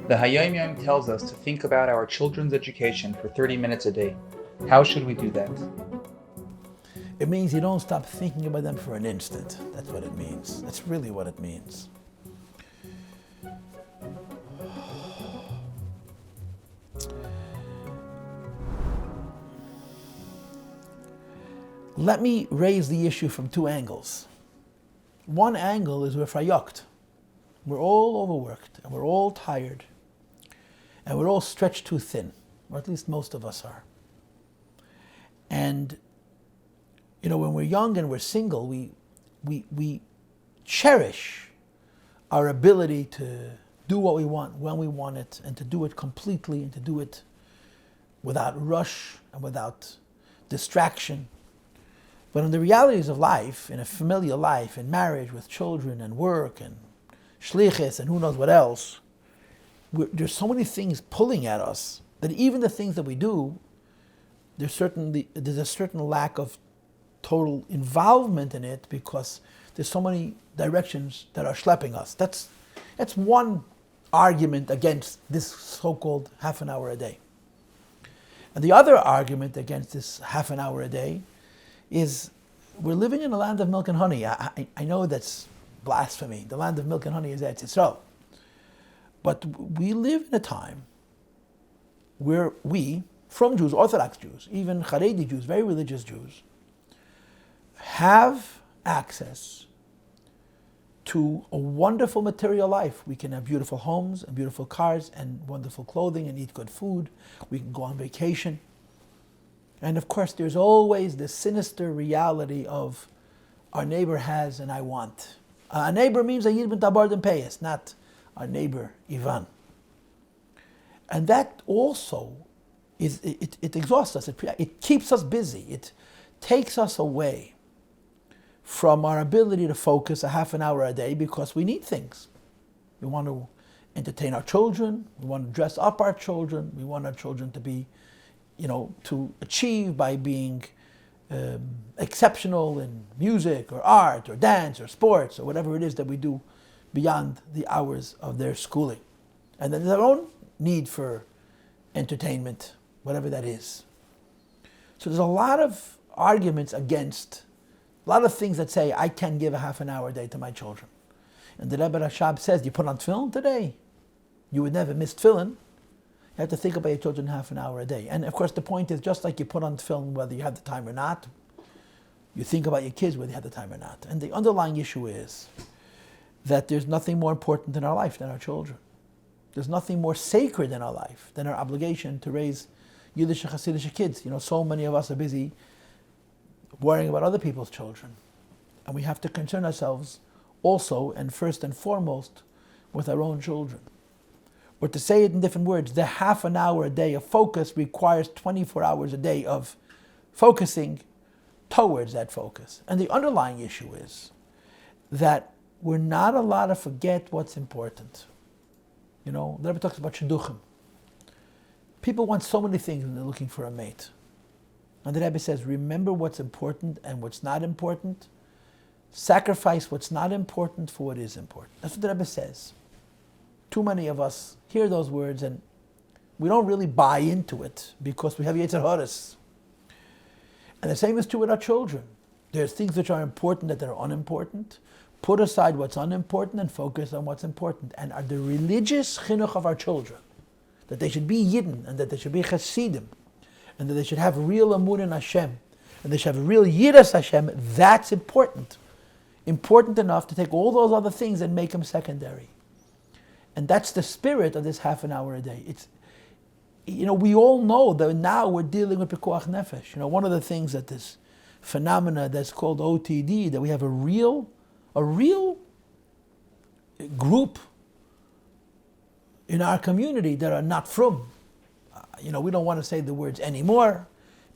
The Hayom Yom tells us to think about our children's education for 30 minutes a day. How should we do that? It means you don't stop thinking about them for an instant. That's what it means. That's really what it means. Let me raise the issue from two angles. One angle is we're fayoked. We're all overworked, and we're all tired, and we're all stretched too thin, or at least most of us are. And, when we're young and we're single, we cherish our ability to do what we want, when we want it, and to do it completely, and to do it without rush and without distraction. But in the realities of life, in a familiar life, in marriage, with children and work and shlichus and who knows what else, there's so many things pulling at us that even the things that we do, there's a certain lack of total involvement in it because there's so many directions that are schlepping us. That's one argument against this so-called half an hour a day. And the other argument against this half an hour a day is we're living in a land of milk and honey. I know that's blasphemy. The land of milk and honey is Eretz Yisrael. But we live in a time where we, from Jews, Orthodox Jews, even Haredi Jews, very religious Jews, have access to a wonderful material life. We can have beautiful homes and beautiful cars and wonderful clothing and eat good food. We can go on vacation. And of course, there's always this sinister reality of our neighbor has and I want. A neighbor means a yid b'tabar den payas, not our neighbor Ivan. And that also it exhausts us. It keeps us busy. It takes us away from our ability to focus a half an hour a day because we need things. We want to entertain our children. We want to dress up our children. We want our children to be to achieve by being exceptional in music or art or dance or sports or whatever it is that we do beyond the hours of their schooling. And then their own need for entertainment, whatever that is. So there's a lot of arguments against, a lot of things that say, I can give a half an hour a day to my children. And the Rebbe Rashab says, you put on tefillin today? You would never miss tefillin. You have to think about your children half an hour a day. And of course the point is, just like you put on film whether you have the time or not, you think about your kids whether you have the time or not. And the underlying issue is that there's nothing more important in our life than our children. There's nothing more sacred in our life than our obligation to raise Yiddish and Hasidic kids. So many of us are busy worrying about other people's children. And we have to concern ourselves also, and first and foremost, with our own children. Or to say it in different words, the half an hour a day of focus requires 24 hours a day of focusing towards that focus. And the underlying issue is that we're not allowed to forget what's important. The Rebbe talks about shidduchim. People want so many things when they're looking for a mate. And the Rebbe says, remember what's important and what's not important. Sacrifice what's not important for what is important. That's what the Rebbe says. Too many of us hear those words and we don't really buy into it because we have Yetzer Haras. And the same is true with our children. There's things which are important that are unimportant. Put aside what's unimportant and focus on what's important. And are the religious chinuch of our children, that they should be Yidden and that they should be Chasidim and that they should have real amun in Hashem and they should have real Yiras Hashem, that's important. Important enough to take all those other things and make them secondary. And that's the spirit of this half an hour a day. We all know that now we're dealing with Pekuach Nefesh. One of the things that this phenomena that's called OTD, that we have a real group in our community that are not from. We don't want to say the words anymore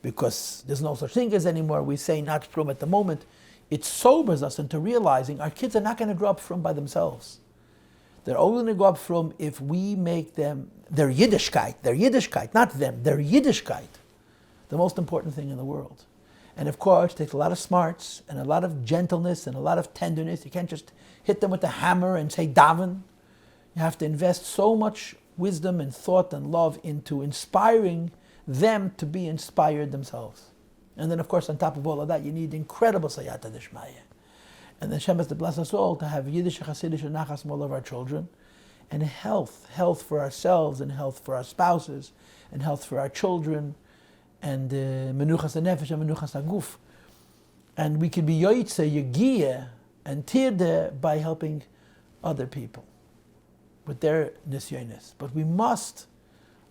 because there's no such thing as anymore. We say not from at the moment. It sobers us into realizing our kids are not going to grow up from by themselves. They're only going to go up from if we make them, their Yiddishkeit, not them, their Yiddishkeit, the most important thing in the world. And of course, it takes a lot of smarts and a lot of gentleness and a lot of tenderness. You can't just hit them with a hammer and say daven. You have to invest so much wisdom and thought and love into inspiring them to be inspired themselves. And then, of course, on top of all of that, you need incredible sayata deshmaya. And then Hashem has to bless us all to have Yiddish, Hasidish, and Nachas from all of our children, and health for ourselves, and health for our spouses, and health for our children, and menuchas hanefesh and menuchas haguf. And we can be yoytze, yegiyah, and tirde by helping other people with their nisyonis. But we must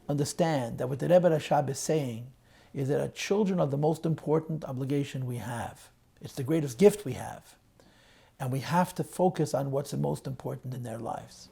understand that what the Rebbe Rashab is saying is that our children are the most important obligation we have. It's the greatest gift we have. And we have to focus on what's the most important in their lives.